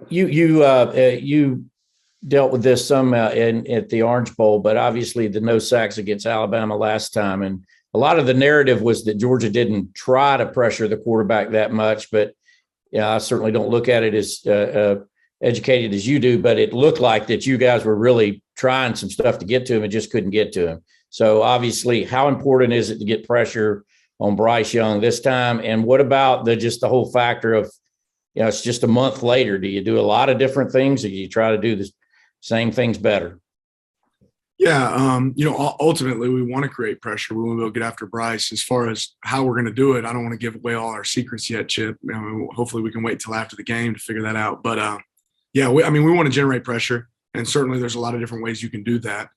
You dealt with this some in at the Orange Bowl, but obviously the no sacks against Alabama last time, and a lot of the narrative was that Georgia didn't try to pressure the quarterback that much. But I certainly don't look at it as educated as you do. But it looked like that you guys were really trying some stuff to get to him and just couldn't get to him. So obviously, how important is it to get pressure on Bryce Young this time? And what about the whole factor of, it's just a month later. Do you do a lot of different things, or do you try to do the same things better? Yeah, ultimately we want to create pressure. We want to be able to get after Bryce. As far as how we're going to do it, I don't want to give away all our secrets yet, Chip. Hopefully we can wait till after the game to figure that out. But we want to generate pressure, and certainly there's a lot of different ways you can do that.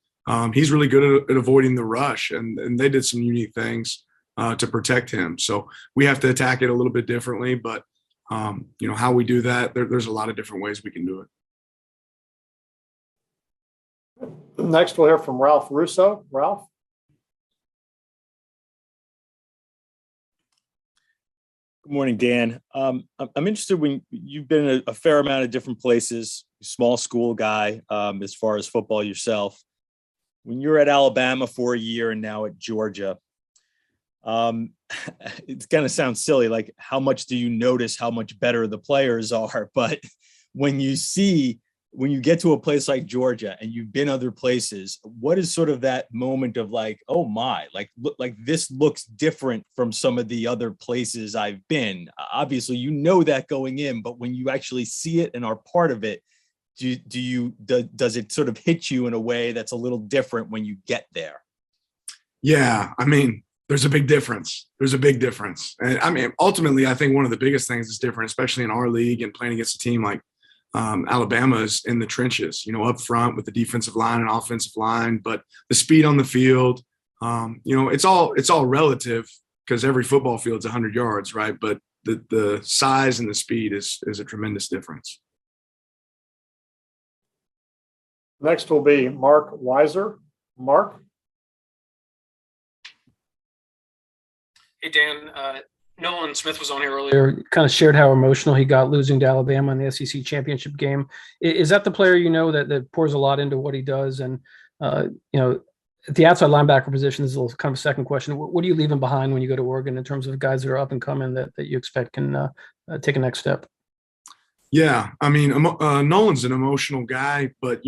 He's really good at avoiding the rush, and they did some unique things to protect him. So we have to attack it a little bit differently. But how we do that, there's a lot of different ways we can do it. Next, we'll hear from Ralph Russo. Ralph. Good morning, Dan. I'm interested, when you've been in a fair amount of different places, small school guy, as far as football yourself. When you're at Alabama for a year and now at Georgia, it's going to sound silly, like how much do you notice how much better the players are? But when you get to a place like Georgia and you've been other places, what is sort of that moment of like, oh my, like this looks different from some of the other places I've been? Obviously, that going in, but when you actually see it and are part of it, does it sort of hit you in a way that's a little different when you get there? Yeah, there's a big difference. And ultimately, I think one of the biggest things that's different, especially in our league and playing against a team like Alabama's in the trenches, up front with the defensive line and offensive line, but the speed on the field, it's all relative because every football field's 100 yards, right? But the size and the speed is a tremendous difference. Next will be Mark Weiser. Mark. Hey, Dan. Nolan Smith was on here earlier. Kind of shared how emotional he got losing to Alabama in the SEC championship game. Is that the player that pours a lot into what he does? And at the outside linebacker position, this is kind of a second question. What are you leaving behind when you go to Oregon in terms of guys that are up and coming that you expect can take a next step? Yeah, Nolan's an emotional guy, but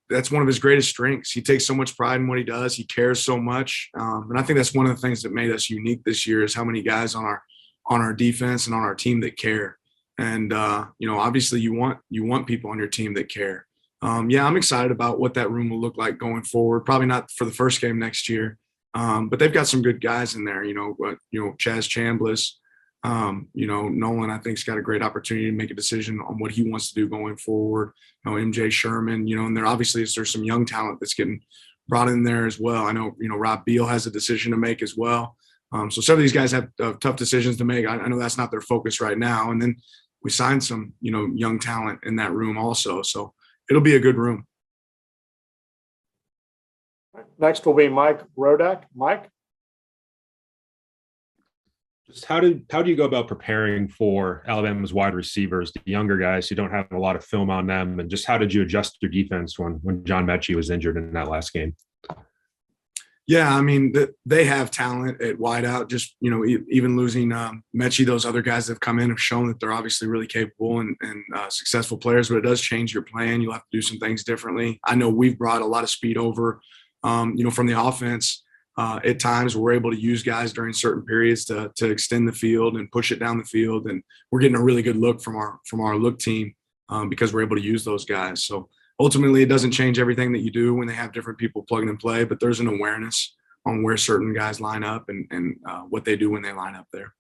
that's one of his greatest strengths. He takes so much pride in what he does. He cares so much, and I think that's one of the things that made us unique this year is how many guys on our defense and on our team that care. And obviously, you want people on your team that care. I'm excited about what that room will look like going forward. Probably not for the first game next year, but they've got some good guys in there. Chaz Chambliss. Nolan, I think, has got a great opportunity to make a decision on what he wants to do going forward. MJ Sherman, and there's some young talent that's getting brought in there as well. I know, Rob Beal has a decision to make as well. So some of these guys have tough decisions to make. I know that's not their focus right now. And then we signed some, young talent in that room also. So it'll be a good room. Next will be Mike Rodak. Mike. Just how do you go about preparing for Alabama's wide receivers, the younger guys who don't have a lot of film on them, and just how did you adjust your defense when John Mechie was injured in that last game? Yeah, they have talent at wideout. Just even losing Mechie, those other guys that have come in have shown that they're obviously really capable and successful players. But it does change your plan. You'll have to do some things differently. I know we've brought a lot of speed over, from the offense. At times we're able to use guys during certain periods to extend the field and push it down the field. And we're getting a really good look from our look team because we're able to use those guys. So ultimately it doesn't change everything that you do when they have different people plug and play, but there's an awareness on where certain guys line up and what they do when they line up there.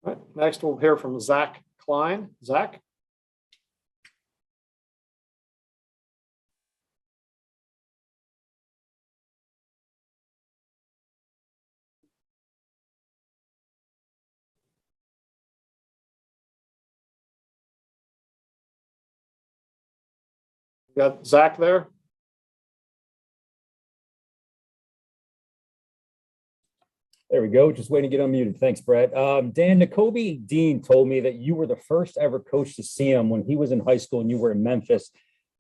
All right. Next we'll hear from Zach Klein. Zach. Got Zach there? There we go. Just waiting to get unmuted. Thanks, Brett. Dan, Nakobe Dean told me that you were the first ever coach to see him when he was in high school and you were in Memphis.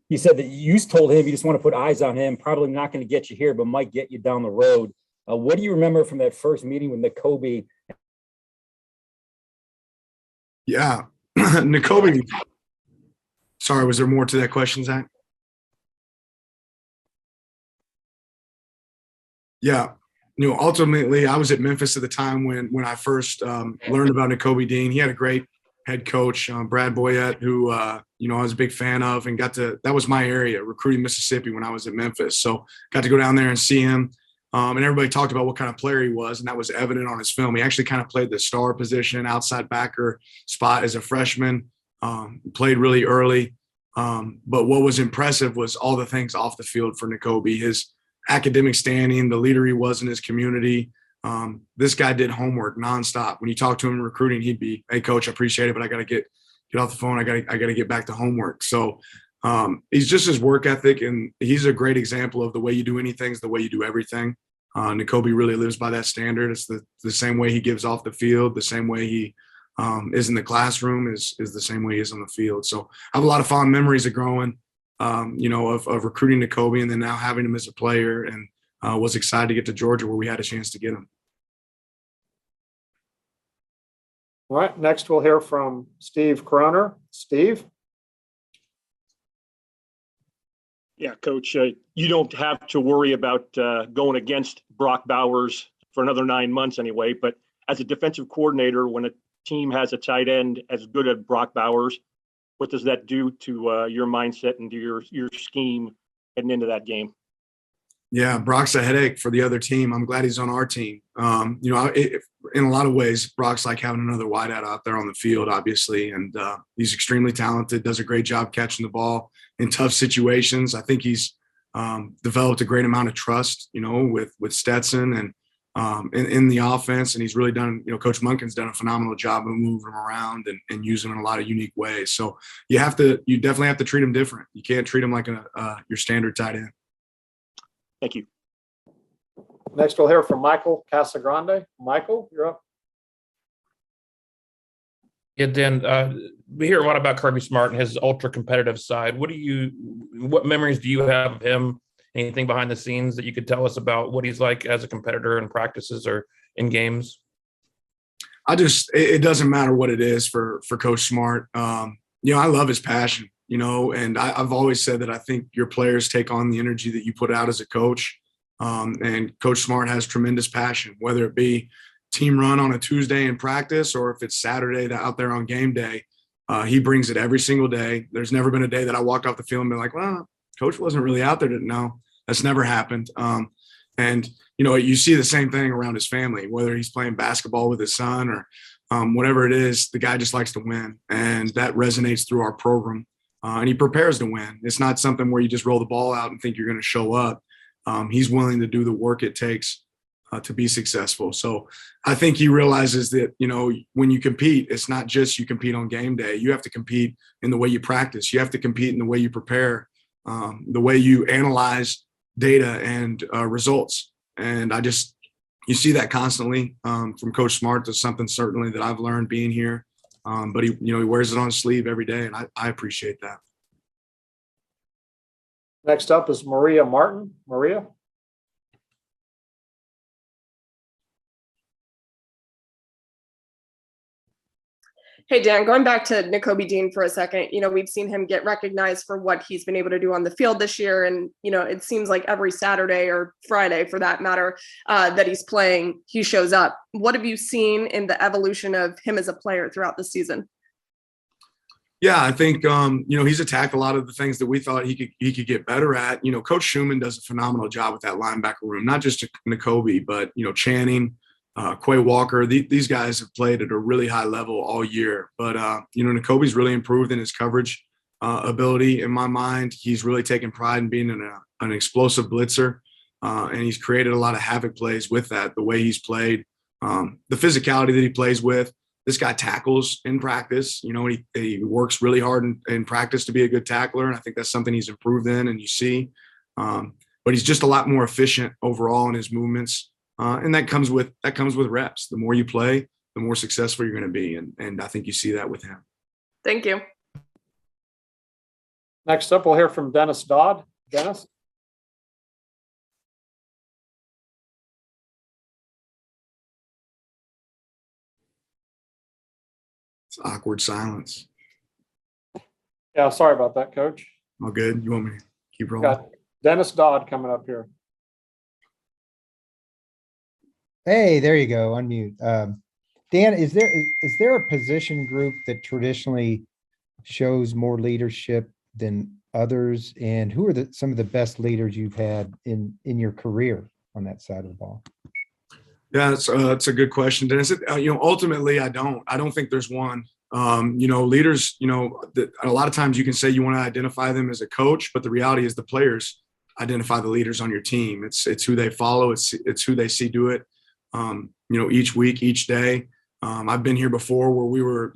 He said that you told him you just want to put eyes on him, probably not going to get you here, but might get you down the road. What do you remember from that first meeting with Nakobe? Yeah, Nakobe. Sorry, was there more to that question, Zach? Yeah. Ultimately, I was at Memphis at the time when I first learned about Nakobe Dean. He had a great head coach, Brad Boyette, who I was a big fan of, and that was my area, recruiting Mississippi, when I was at Memphis. So got to go down there and see him, and everybody talked about what kind of player he was, and that was evident on his film. He actually kind of played the star position, outside backer spot as a freshman. Played really early, but what was impressive was all the things off the field for Nakobe. His academic standing, the leader he was in his community. This guy did homework nonstop. When you talk to him in recruiting, he'd be, "Hey, coach, I appreciate it, but I got to get off the phone. I got to get back to homework." So he's just his work ethic, and he's a great example of the way you do anything is the way you do everything. Nakobe really lives by that standard. It's the same way he gives off the field, the same way he is in the classroom is the same way he is on the field. So I have a lot of fond memories of growing. Of recruiting Nakobe and then now having him as a player, and was excited to get to Georgia where we had a chance to get him. All right, next we'll hear from Steve Croner. Steve? Yeah, Coach, you don't have to worry about going against Brock Bowers for another 9 months anyway, but as a defensive coordinator, when a team has a tight end as good as Brock Bowers, what does that do to your mindset and to your scheme heading into that game? Yeah, Brock's a headache for the other team. I'm glad he's on our team. In a lot of ways, Brock's like having another wideout out there on the field, obviously, and he's extremely talented, does a great job catching the ball in tough situations. I think he's developed a great amount of trust, with Stetson and in the offense, and he's really done, Coach Munkin's done a phenomenal job of moving him around and using him in a lot of unique ways. So you definitely have to treat him different. You can't treat him like your standard tight end. Thank you. Next we'll hear from Michael Casagrande. Michael, you're up. Yeah, Dan, we hear a lot about Kirby Smart and his ultra competitive side. What memories do you have of him? Anything behind the scenes that you could tell us about what he's like as a competitor in practices or in games? It doesn't matter what it is for Coach Smart. I love his passion, and I've always said that I think your players take on the energy that you put out as a coach. And Coach Smart has tremendous passion, whether it be team run on a Tuesday in practice or if it's Saturday out there on game day. He brings it every single day. There's never been a day that I walked off the field and been like, well, Coach wasn't really out there. No, that's never happened. And you see the same thing around his family, whether he's playing basketball with his son or whatever it is, the guy just likes to win. And that resonates through our program. And he prepares to win. It's not something where you just roll the ball out and think you're going to show up. He's willing to do the work it takes to be successful. So I think he realizes that, when you compete, it's not just you compete on game day. You have to compete in the way you practice. You have to compete in the way you prepare, the way you analyze data and results. And you see that constantly from Coach Smart. To something certainly that I've learned being here. But he wears it on his sleeve every day, and I appreciate that. Next up is Maria Martin. Maria? Hey, Dan, going back to Nakobe Dean for a second, we've seen him get recognized for what he's been able to do on the field this year. And, it seems like every Saturday or Friday, for that matter, that he's playing, he shows up. What have you seen in the evolution of him as a player throughout the season? Yeah, I think, he's attacked a lot of the things that we thought he could get better at. Coach Schumann does a phenomenal job with that linebacker room, not just Nakobe, but, Channing, Quay Walker. These guys have played at a really high level all year. But, Nakobe's really improved in his coverage ability. In my mind, he's really taken pride in being an explosive blitzer, and he's created a lot of havoc plays with that, the way he's played, the physicality that he plays with. This guy tackles in practice. He works really hard in practice to be a good tackler, and I think that's something he's improved in, and you see. But he's just a lot more efficient overall in his movements. and that comes with reps. The more you play, the more successful you're going to be, and I think you see that with him. Thank you. Next up, we'll hear from Dennis Dodd. Dennis? It's awkward silence. Yeah, sorry about that, Coach. All good. You want me to keep rolling? Got Dennis Dodd coming up here. Hey, there you go. Unmute. Dan, is there a position group that traditionally shows more leadership than others? And who are some of the best leaders you've had in your career on that side of the ball? Yeah, it's a good question, Dennis. Ultimately, I don't think there's one. Leaders, a lot of times you can say you want to identify them as a coach, but the reality is the players identify the leaders on your team. It's who they follow. It's who they see do it. Each week, each day. I've been here before where we were,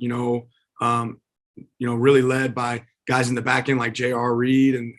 really led by guys in the back end like J.R. Reed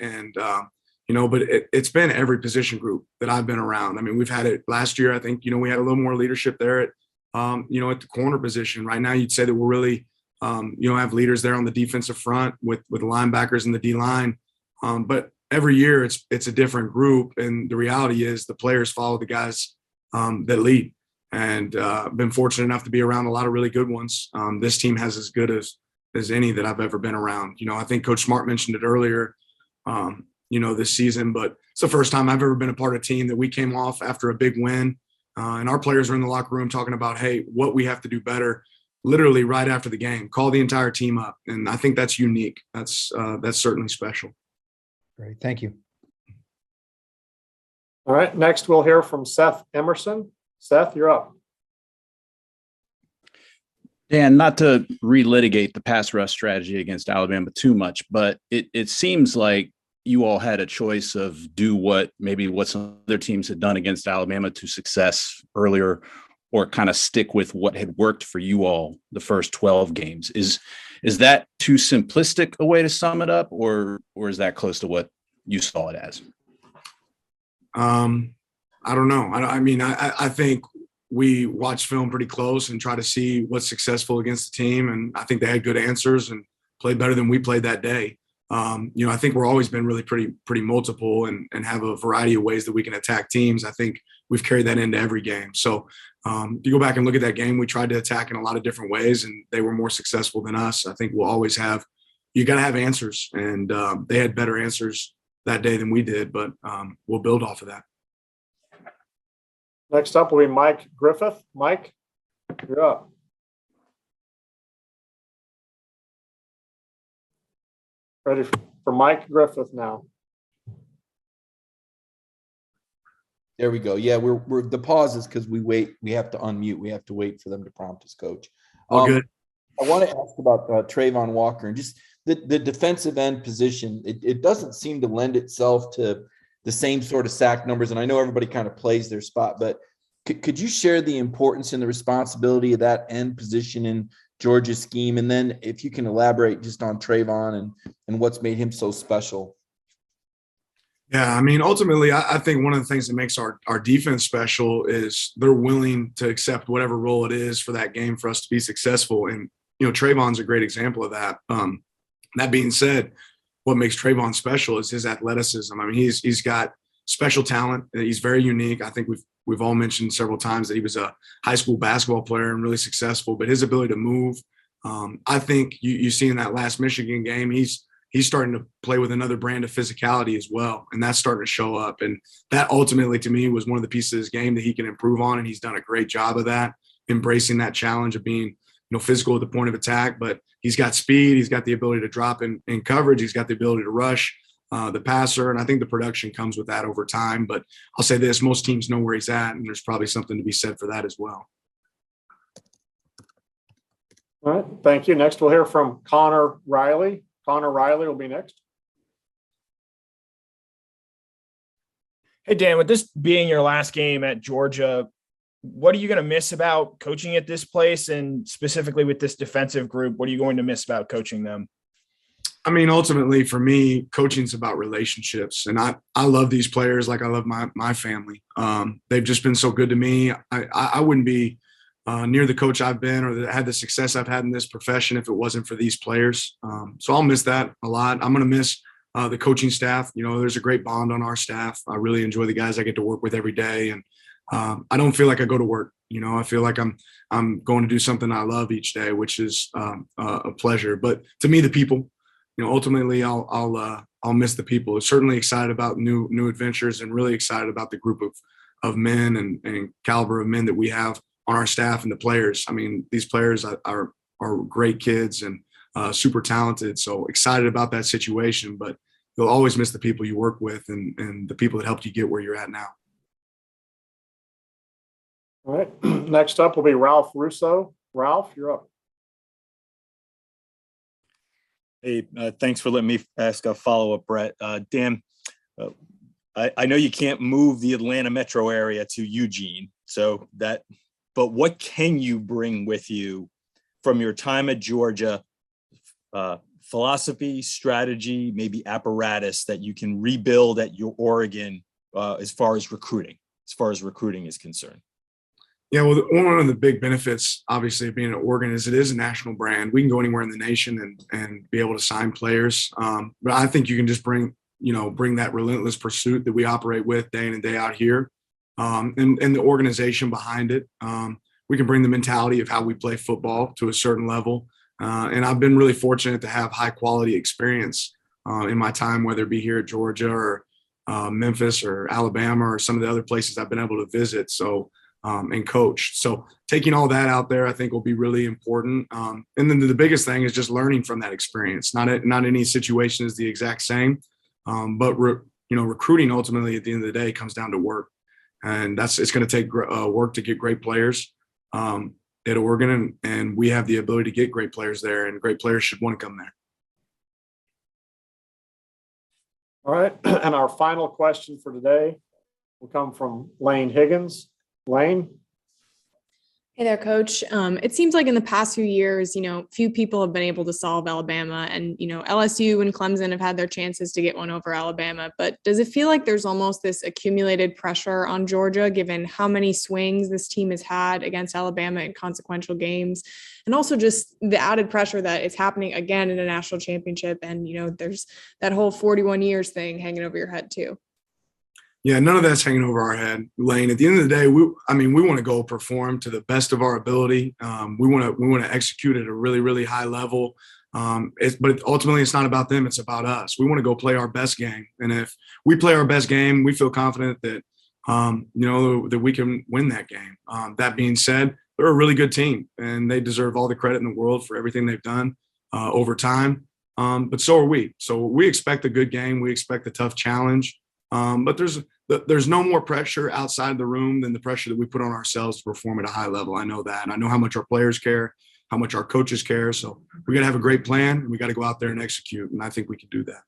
but it's been every position group that I've been around. I mean, we've had it last year. I think, we had a little more leadership there at the corner position. Right now, you'd say that we're really, have leaders there on the defensive front with the linebackers and the D line. But every year it's a different group. And the reality is the players follow the guys that lead. And I've been fortunate enough to be around a lot of really good ones. This team has as good as any that I've ever been around. I think Coach Smart mentioned it earlier, this season, but it's the first time I've ever been a part of a team that we came off after a big win. And our players are in the locker room talking about, hey, what we have to do better, literally right after the game, call the entire team up. And I think that's unique. That's certainly special. Great. Thank you. All right. Next, we'll hear from Seth Emerson. Seth, you're up. Dan, not to relitigate the pass rush strategy against Alabama too much, but it seems like you all had a choice of do what some other teams had done against Alabama to success earlier, or kind of stick with what had worked for you all the first 12 games. Is that too simplistic a way to sum it up, or is that close to what you saw it as? I don't know. I think we watched film pretty close and try to see what's successful against the team. And I think they had good answers and played better than we played that day. I think we're always been really pretty multiple and have a variety of ways that we can attack teams. I think we've carried that into every game. So if you go back and look at that game, we tried to attack in a lot of different ways and they were more successful than us. I think we'll always you got to have answers, and they had better answers that day than we did, but we'll build off of that. Next up will be Mike Griffith. Mike, you're up. Ready for Mike Griffith now. There we go. Yeah, we're the pause is because we have to unmute. We have to wait for them to prompt us, Coach. Good. I want to ask about Trayvon Walker and just the defensive end position. It doesn't seem to lend itself to the same sort of sack numbers. And I know everybody kind of plays their spot, but could you share the importance and the responsibility of that end position in Georgia's scheme? And then if you can elaborate just on Trayvon and what's made him so special. Yeah, ultimately, I think one of the things that makes our defense special is they're willing to accept whatever role it is for that game for us to be successful. And, Trayvon's a great example of that. That being said, what makes Trayvon special is his athleticism. He's got special talent. He's very unique. I think we've all mentioned several times that he was a high school basketball player and really successful, but his ability to move, I think you see in that last Michigan game, he's starting to play with another brand of physicality as well. And that's starting to show up. And that ultimately to me was one of the pieces of his game that he can improve on. And he's done a great job of that, embracing that challenge of being, physical at the point of attack, but he's got speed. He's got the ability to drop in coverage. He's got the ability to rush the passer. And I think the production comes with that over time. But I'll say this, most teams know where he's at, and there's probably something to be said for that as well. All right. Thank you. Next, we'll hear from Connor Riley. Connor Riley will be next. Hey, Dan, with this being your last game at Georgia, what are you going to miss about coaching at this place? And specifically with this defensive group, what are you going to miss about coaching them? I mean, ultimately for me, coaching's about relationships, and I love these players like I love my family. They've just been so good to me. I wouldn't be near the coach I've been or had the success I've had in this profession if it wasn't for these players. So I'll miss that a lot. I'm going to miss the coaching staff. You know, there's a great bond on our staff. I really enjoy the guys I get to work with every day, and I don't feel like I go to work. You know, I feel like I'm going to do something I love each day, which is a pleasure. But to me, the people, you know, ultimately I'll miss the people. Certainly excited about new adventures, and really excited about the group of men and caliber of men that we have on our staff and the players. I mean, these players are great kids and super talented. So excited about that situation, but you'll always miss the people you work with and the people that helped you get where you're at now. All right. Next up will be Ralph Russo. Ralph, you're up. Hey, thanks for letting me ask a follow-up, Brett. Dan, I know you can't move the Atlanta metro area to Eugene, but what can you bring with you from your time at Georgia, philosophy, strategy, maybe apparatus that you can rebuild at your Oregon as far as recruiting is concerned? Yeah, well, one of the big benefits, obviously, of being at Oregon is it is a national brand. We can go anywhere in the nation and be able to sign players. But I think you can just bring that relentless pursuit that we operate with day in and day out here, and the organization behind it. We can bring the mentality of how we play football to a certain level. And I've been really fortunate to have high quality experience in my time, whether it be here at Georgia or Memphis or Alabama or some of the other places I've been able to visit. So. And coach. So taking all that out there, I think will be really important. And then the biggest thing is just learning from that experience. Not any situation is the exact same, but recruiting ultimately at the end of the day comes down to work, and it's going to take work to get great players at Oregon, and we have the ability to get great players there, and great players should want to come there. All right, and our final question for today will come from Lane Higgins. Lane. Hey there, Coach. It seems like in the past few years, few people have been able to solve Alabama, and, LSU and Clemson have had their chances to get one over Alabama. But does it feel like there's almost this accumulated pressure on Georgia, given how many swings this team has had against Alabama in consequential games, and also just the added pressure that it's happening again in a national championship, and, there's that whole 41 years thing hanging over your head too? Yeah, none of that's hanging over our head, Lane. At the end of the day, we want to go perform to the best of our ability. We want to execute at a really, really high level. But ultimately, it's not about them; it's about us. We want to go play our best game, and if we play our best game, we feel confident that that we can win that game. That being said, they're a really good team, and they deserve all the credit in the world for everything they've done over time. But so are we. So we expect a good game. We expect a tough challenge. But there's no more pressure outside the room than the pressure that we put on ourselves to perform at a high level. I know that. I know how much our players care, how much our coaches care. So we got to have a great plan, and we got to go out there and execute. And I think we can do that.